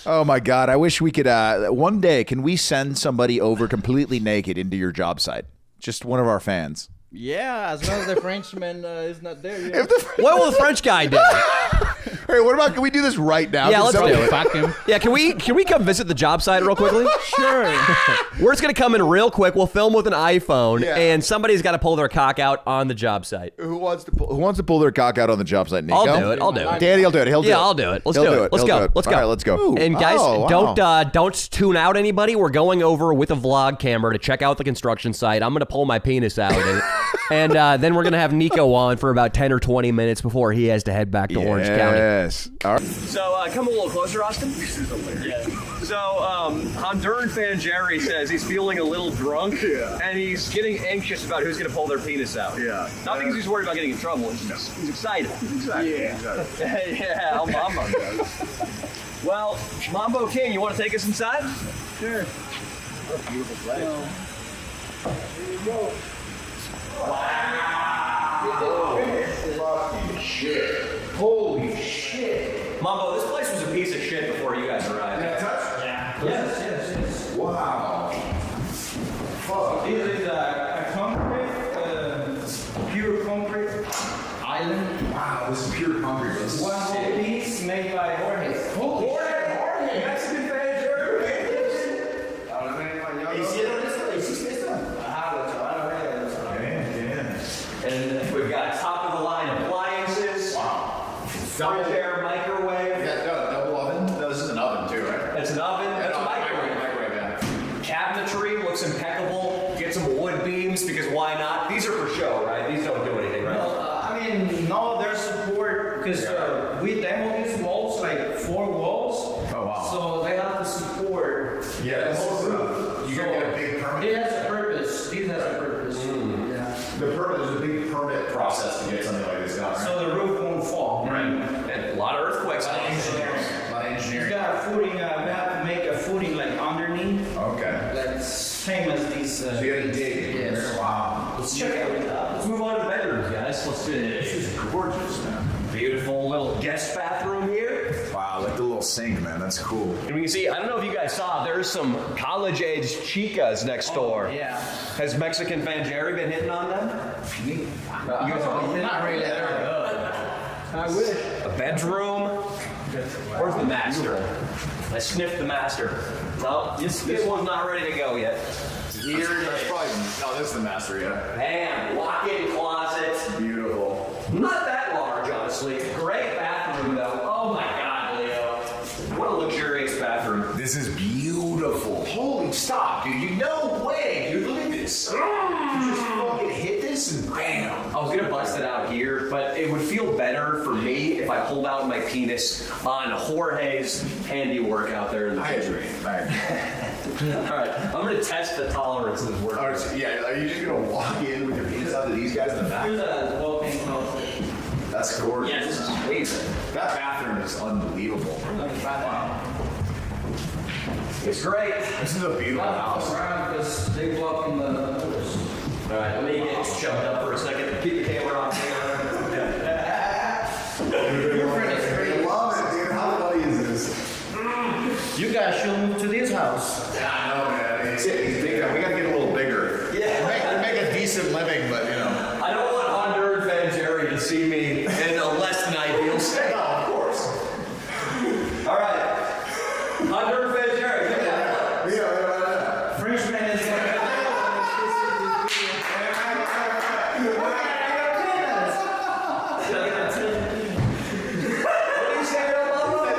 Oh my God! I wish we could. One day, can we send somebody over completely naked into your job site? Just one of our fans. Yeah, as long as the Frenchman is not there. Yeah. What will the French guy do? Hey, what about? Can we do this right now? Yeah, let's do it. Fuck him. Yeah, can we come visit the job site real quickly? Sure. We're just gonna come in real quick. We'll film with an iPhone, Yeah. and somebody's got to pull their cock out on the job site. Who wants to pull their cock out on the job site? Nico? I'll do it. Danny will do it. He'll do it. I'll do it. Let's He'll do it. Let's He'll go. do it. Let's go. All right, let's go. Ooh. And guys, Oh, wow. don't tune out anybody. We're going over with a vlog camera to check out the construction site. I'm gonna pull my penis out, and then we're gonna have Nico on for about 10 or 20 minutes before he has to head back to Orange County. Yes. All right. So come a little closer, Austin. Yeah. So Honduran fan Jerry says he's feeling a little drunk, and he's getting anxious about who's going to pull their penis out. Yeah. Not because he's worried about getting in trouble. He's excited. Exactly. Yeah. Yeah. I'm Mambo. Well, Mambo King, you want to take us inside? Sure. What a beautiful place. Here you go. Fucking shit. Holy shit. Mambo, this place was a piece of shit before you guys arrived. Can I touch? Yeah. Yes. Wow. Fuck. This is a concrete, pure concrete island. Wow, this is pure concrete. This is One whole sick. piece made by Jorge. Holy shit, Jorge. Mexican fan Jorge. ¿Hicieron esto? ¿Hiciste esto? Ajá, los chavales. And we've got top of the line appliances. Wow. Double air microwave. You got double oven? No, this is an oven too, right? It's an oven. It's a microwave. Yeah. Cabinetry looks impeccable. Get some wood beams because why not? These are for show, right? These don't do anything, right? No, there's support because we demoed these walls, like 4 walls. Oh, wow. So they have to support Yeah, the this whole is, roof. you gotta get a big permit. It has a purpose. These has a purpose. Yeah. The permit, there's a big permit process to get something like this done, right? So the roof won't fall. And a lot of earthquakes. A lot of You engineering. got a footing. We have to make a footing like underneath. Okay. That's same as these. So you gotta dig. Yes. Wow. Let's check it out. Let's move on to the bedrooms, guys. Let's do it. This is gorgeous, man. Beautiful little guest bathroom here. Wow, like the little sink, man. That's cool. And we can see, I don't know if you guys saw, there's some college-age chicas next door. Yeah. Has Mexican fan Jerry been hitting on them? You guys are not really. I wish. A bedroom. Where's the master? I sniffed the master. No, this one's not ready to go yet. Here, that's probably, no, this is the master, yeah. Bam, walk-in closet. Beautiful. Not that large, honestly. Great bathroom, though. Oh my God, Leo. What a luxurious bathroom. This is beautiful. Holy stop, dude. You no way, dude. Look at this. You just fucking hit this and bam. I was gonna bust it out here, but it would feel better for me if I pulled out my penis on Jorge's handiwork out there in the I kitchen. agree. I agree. All right, I'm gonna test the tolerance of this work. All right, so, yeah, are you just gonna walk in with your penis out to these guys in the back? Here's a walk-in closet. That's gorgeous. Yeah, this is amazing. That bathroom is unbelievable. Wow. It's great. This is a beautiful house. Around because they block in the doors. All right, let me get shoved up for a second. Keep the camera on. Your friend is I great. love it, dude. How funny is this? You guys should move to this house. Yeah, I know, man. He's big. We gotta get a little bigger. Yeah. Make a decent living, but you know. I don't want Honduran fan Jerry to see me in a less than ideal state. No, of course. All right, Honduran fan Jerry, come down. Yeah. Frenchman is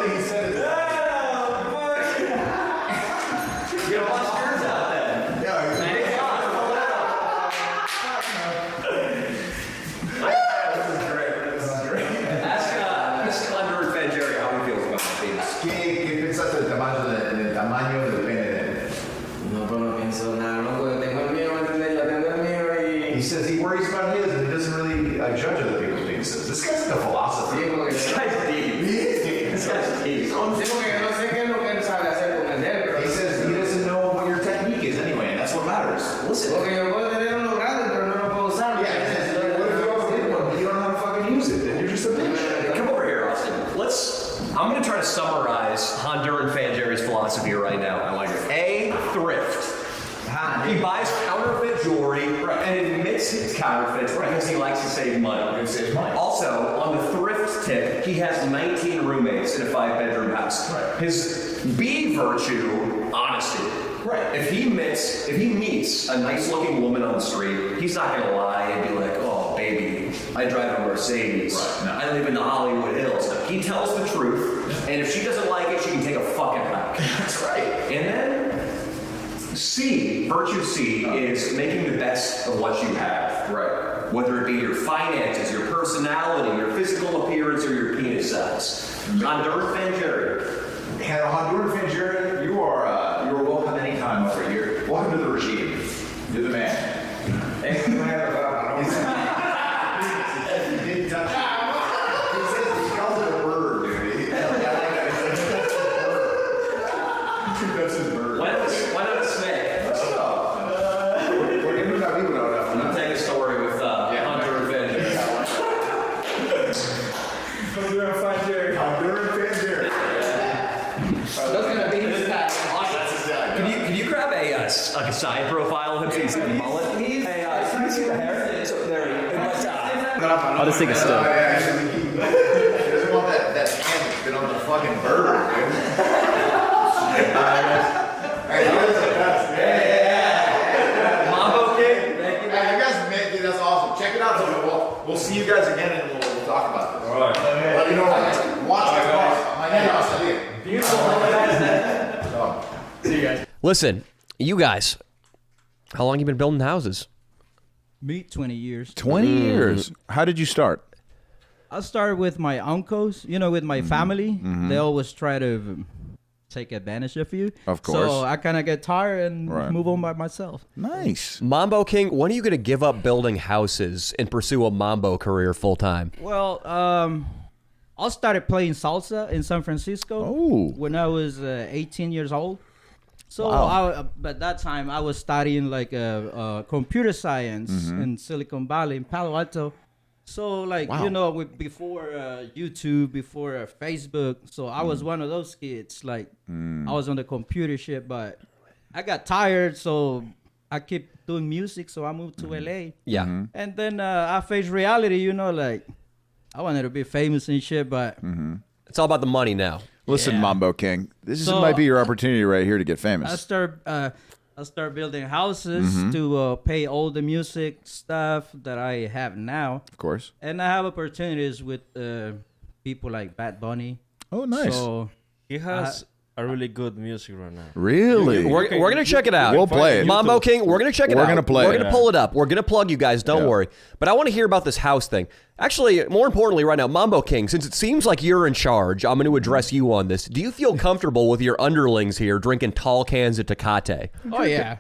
He said it. Get a bunch of birds out then. Yeah, he's This is great. Ask Honduran fan Jerry how he feels about my penis. ¿Qué piensas del tamaño del pene de él? No, pero no pienso nada, no, porque tengo el mío, ¿me entiendes? Yo tengo el mío He y... says he worries about his and he doesn't really judge other people's penises. This guy's like a philosopher. Sí, porque This guy's deep. He is deep. This guy's deep. Sí, porque no sé qué es lo que él sabe hacer con el dedo, pero... He says he doesn't know what your technique is anyway, and that's what matters. Listen. Porque yo puedo tener uno grande, pero no lo puedo usar. Yeah, he says, what if you always did one, but you don't know how to fucking use it? Then you're just a bitch. Come over here, Austin. I'm going to try to summarize Honduran Honduran fan Jerry's philosophy right now. I like it. A, thrift. He buys counterfeit jewelry and admits his counterfeits because he likes to save money. Also, on the thrift tip, he has 19 roommates in a 5-bedroom house. Right. His B virtue, honesty. Right. If he meets a nice-looking woman on the street, he's not gonna lie and be like, "Oh, baby, I drive a Mercedes. Right. No. I live in the Hollywood Hills." He tells the truth, and if she doesn't like it, she can take a fucking hike. That's right. And then C, virtue C, is making the best of what you have. Right. Whether it be your finances, your personality, your physical appearance, or your penis size. Honduran fan Jerry. And Honduran fan Jerry, you are welcome anytime over here. Welcome to the regime. You're the man. Hey, you have he did touch it. He says he calls it a bird, dude. I like that. He says that's a bird. That's his bird. Why not a snake? Let's go. We're giving that people don't know. I'm gonna take a story with Honduran fan Jerry. Honduran fan Jerry. Honduran fan Jerry. That's gonna be his Can you grab a side profile of him so you see the mullet? Hey, can you see the hair? I'll just take a still. He doesn't want that hand that's been on the fucking bird, dude. Hey, you guys are the best. Yeah. Mambo King. Hey, you guys made that's awesome. Check it out. So we'll see you guys again and we'll talk about this. All right. Let me know. Watch it. My name is Australia. Beautiful. See you guys. Listen, you guys, how long you been building houses? Me, 20 years. 20 years. How did you start? I started with my uncles, with my family. They always try to take advantage of you. Of course. So I kind of get tired and move on by myself. Nice. Mambo King, when are you going to give up building houses and pursue a Mambo career full time? Well, I started playing salsa in San Francisco when I was 18 years old. So at that time, I was studying like computer science in Silicon Valley, in Palo Alto. So before YouTube, before Facebook, so I was one of those kids. Like I was on the computer shit, but I got tired, so I kept doing music. So I moved to LA. Yeah. And then I faced reality. Like I wanted to be famous and shit, but It's all about the money now. Listen, Mambo King, this might be your opportunity right here to get famous. I start building houses to pay all the music stuff that I have now. Of course. And I have opportunities with people like Bad Bunny. Oh, nice. So He has a really good music right now. Really? We're going to check it out. We'll play it. Mambo King, we're going to check it out. We're going to play it. We're going to pull it up. We're going to plug you guys. Don't worry. But I want to hear about this house thing. Actually, more importantly right now, Mambo King, since it seems like you're in charge, I'm going to address you on this. Do you feel comfortable with your underlings here drinking tall cans of Tecate? Oh, yeah.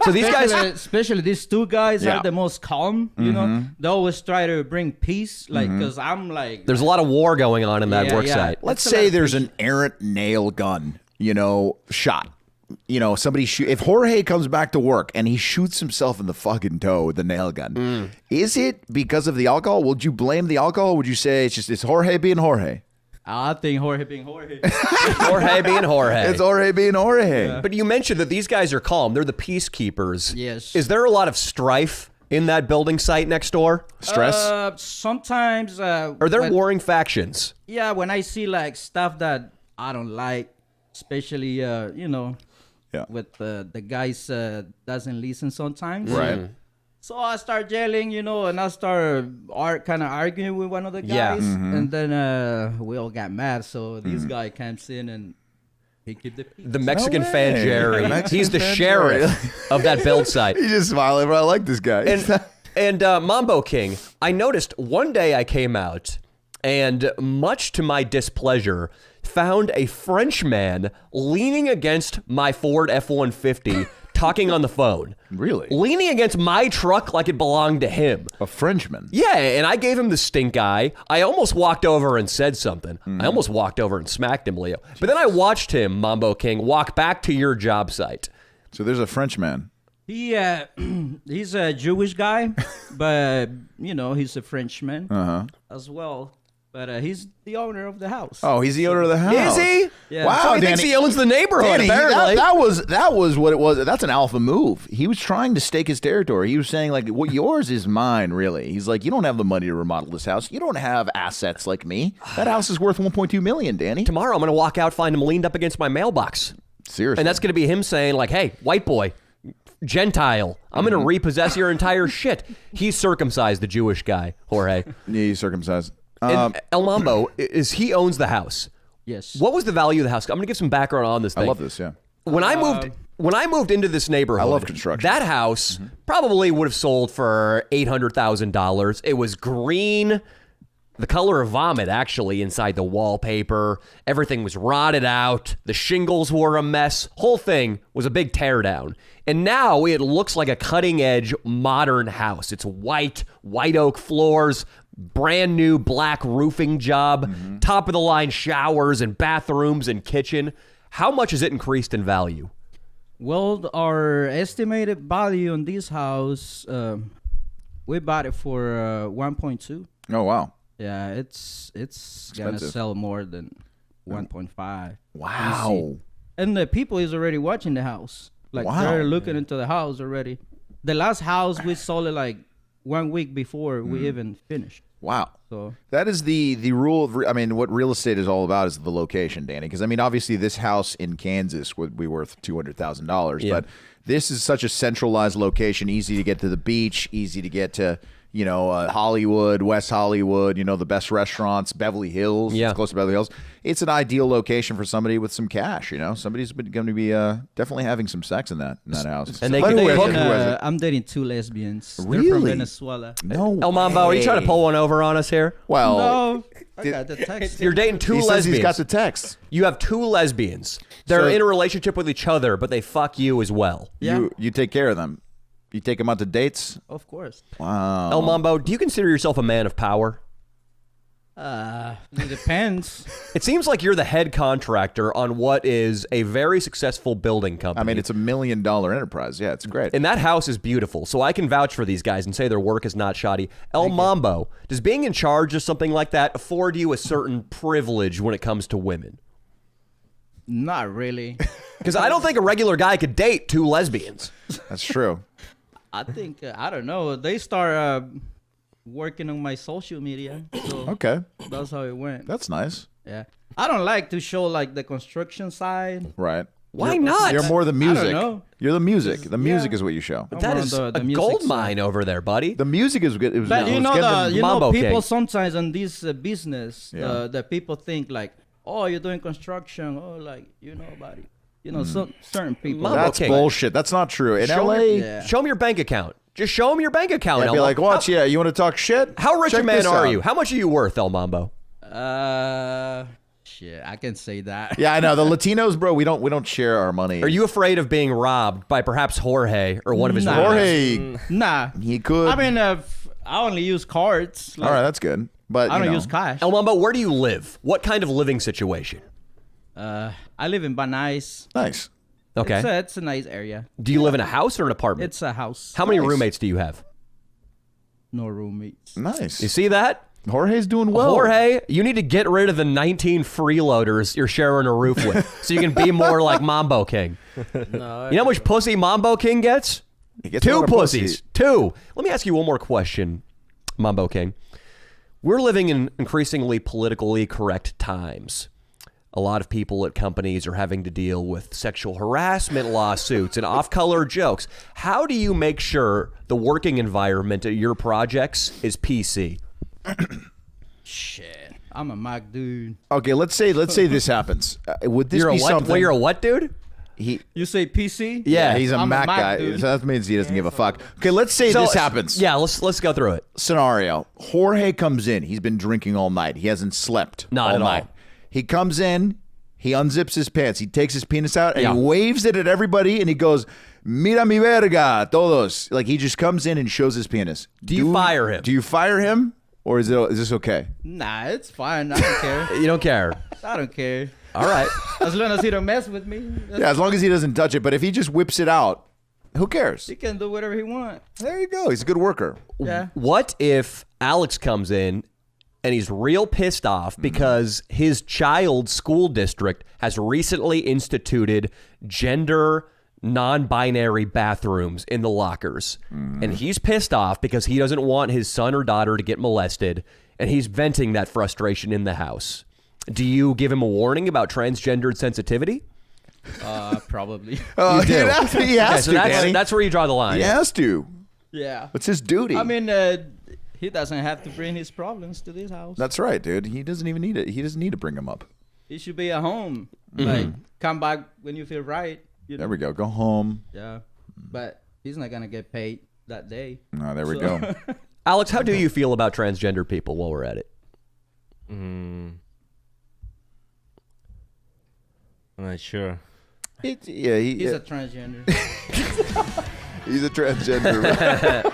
So these guys... Especially these two guys are the most calm, They always try to bring peace, like, because I'm like... There's a lot of war going on in that work site. Let's say there's an errant nail gun, shot. Somebody if Jorge comes back to work and he shoots himself in the fucking toe with the nail gun, is it because of the alcohol? Would you blame the alcohol? Would you say it's Jorge being Jorge? I think Jorge being Jorge. Jorge being Jorge. It's Jorge being Jorge. Yeah. But you mentioned that these guys are calm. They're the peacekeepers. Yes. Is there a lot of strife in that building site next door? Stress? Sometimes. Are there warring factions? Yeah, when I see like stuff that I don't like, especially with the guys doesn't listen sometimes. Right. So I start yelling, and I start kind of arguing with one of the guys, and then we all got mad. So this guy comes in and he keep the peace. The Mexican No way. fan Jerry. Mexican He's the fan sheriff of that build site. He's just smiling, but I like this guy. And Mambo King, I noticed one day I came out and much to my displeasure, found a Frenchman leaning against my Ford F-150 talking on the phone. Really? Leaning against my truck like it belonged to him. A Frenchman. Yeah, and I gave him the stink eye. I almost walked over and said something. I almost walked over and smacked him, Leo. But then I watched him, Mambo King, walk back to your job site. So there's a Frenchman. He's a Jewish guy, but he's a Frenchman as well. But he's the owner of the house. Oh, he's the owner of the house. Is he? Yeah. Wow, So he thinks Danny. he owns the neighborhood, Danny, apparently. that was what it was. That's an alpha move. He was trying to stake his territory. He was saying like, "What yours is mine." Really, he's like, "You don't have the money to remodel this house. You don't have assets like me. That house is worth 1.2 million, Danny." Tomorrow I'm going to walk out, find him leaned up against my mailbox. Seriously, And that's going to be him saying like, hey, white boy, Gentile, I'm going to repossess your entire shit. He's circumcised, the Jewish guy, Jorge. yeah, he's circumcised. And El Mambo, he owns the house. Yes. What was the value of the house? I'm going to give some background on this thing. I love this. Yeah, When I moved into this neighborhood, I love construction. That house probably would have sold for $800,000. It was green, the color of vomit, actually, inside the wallpaper. Everything was rotted out. The shingles were a mess. Whole thing was a big teardown. And now it looks like a cutting-edge modern house. It's white oak floors, brand new black roofing job, top of the line showers and bathrooms and kitchen. How much has it increased in value? Well, our estimated value on this house, we bought it for 1.2. Oh wow. Yeah, it's gonna Expensive. sell more than 1.5. Wow. And the people is already watching the house. Like Wow. they're looking into the house already. The last house we sold it like 1 week before we even finished. Wow. So That is the rule of, I mean, what real estate is all about is the location, Danny. Because, I mean, obviously this house in Kansas would be worth $200,000. Yeah. But this is such a centralized location, easy to get to the beach, easy to get to, you know, Hollywood, West Hollywood, you know, the best restaurants, Beverly Hills, Yeah. it's close to Beverly Hills. It's an ideal location for somebody with some cash, you know. Somebody's going to be definitely having some sex in that house. And they But can who has cook- it? Who has it? I'm dating 2 lesbians. They're Really? from Venezuela. No El Mambo, are you trying to way. pull one over on us here? Well, No, I got the text. You're dating 2 he says lesbians. he's got the text. You have 2 lesbians. They're So- in a relationship with each other, but they fuck you as well. Yeah, You take care of them. You take them out to dates. of course. Wow. El Mambo, do you consider yourself a man of power? It depends. It seems like you're the head contractor on what is a very successful building company. I mean, it's $1 million enterprise. Yeah, it's great. and that house is beautiful, so I can vouch for these guys and say their work is not shoddy. El Mambo, does being in charge of something like that afford you a certain privilege when it comes to women? Not really. Because I don't think a regular guy could date 2 lesbians. That's true. I think I don't know. They start working on my social media, so Okay, that's how it went. that's nice. Yeah, I don't like to show like the construction side. Right. Why not? You're more the music. know. You're the music. The music yeah. is what you show. I'm That more is on the a music gold side. mine over there, buddy. The music is good. It was, But it you was know, getting them- Mambo people King. sometimes in this business, Yeah. the people think like, oh, you're doing construction, oh, like you know about it. You know, some certain people. Mambo That's King. bullshit. That's not true. In Show LA, me- Yeah. Show me your bank account. Just show him your bank account. I'd El be like, Mambo. watch, yeah, you want to talk shit? How rich Check a man this are out. you? How much are you worth, El Mambo? Shit, I can say that. Yeah, I know. The Latinos, bro, we don't share our money. Are you afraid of being robbed by perhaps Jorge or one of his Nah. roommates? Jorge, Nah, he could. I mean, I only use cards. all right, that's good. But I you don't know, use cash. El Mambo, where do you live? What kind of living situation? I live in Banais. Nice. Okay. It's a nice area. Do you live in a house or an apartment? It's a house. How many Nice. roommates do you have? No roommates. Nice. You see that? Jorge's doing well. Jorge, you need to get rid of the 19 freeloaders you're sharing a roof with so you can be more like Mambo King. You know how much pussy Mambo King gets? He gets a 2 lot of pussy. pussies. 2. Let me ask you one more question, Mambo King. We're living in increasingly politically correct times. A lot of people at companies are having to deal with sexual harassment lawsuits and off-color jokes. How do you make sure the working environment at your projects is PC? Shit, I'm a Mac dude. Okay, let's say this happens. Would this You're a be what? something? Well, you're a what, dude? he, You say PC? yeah, he's a I'm Mac guy. dude. So that means he doesn't give a fuck. Okay, let's say this happens. Yeah, let's go through it. Scenario: Jorge comes in. He's been drinking all night. He hasn't slept Not all at all. night. He comes in. He unzips his pants. He takes his penis out and Yeah. he waves it at everybody. And he goes, "Mira mi verga, todos." Like he just comes in and shows his penis. Do you fire him? Do you fire him, or is this okay? Nah, it's fine. I don't care. You don't care. I don't care. All right. As long as he don't mess with me, Yeah, as long as he doesn't touch it. But if he just whips it out, who cares? he can do whatever he wants. There you go. He's a good worker. Yeah. What if Alex comes in and he's real pissed off because his child's school district has recently instituted gender non-binary bathrooms in the lockers. And he's pissed off because he doesn't want his son or daughter to get molested, and he's venting that frustration in the house. Do you give him a warning about transgendered sensitivity? Probably. You do. He has So to, Danny. that's where you draw the line. He has to. Yeah. It's his duty. I mean, he doesn't have to bring his problems to this house. That's right, dude. He doesn't even need it. He doesn't need to bring them up. He should be at home. Like, come back when you feel right. You know? There we go. Go home. Yeah. But he's not going to get paid that day. Oh, there we go. Alex, how do you feel about transgender people while we're at it? I'm not sure. He's He's a transgender. He's a transgender.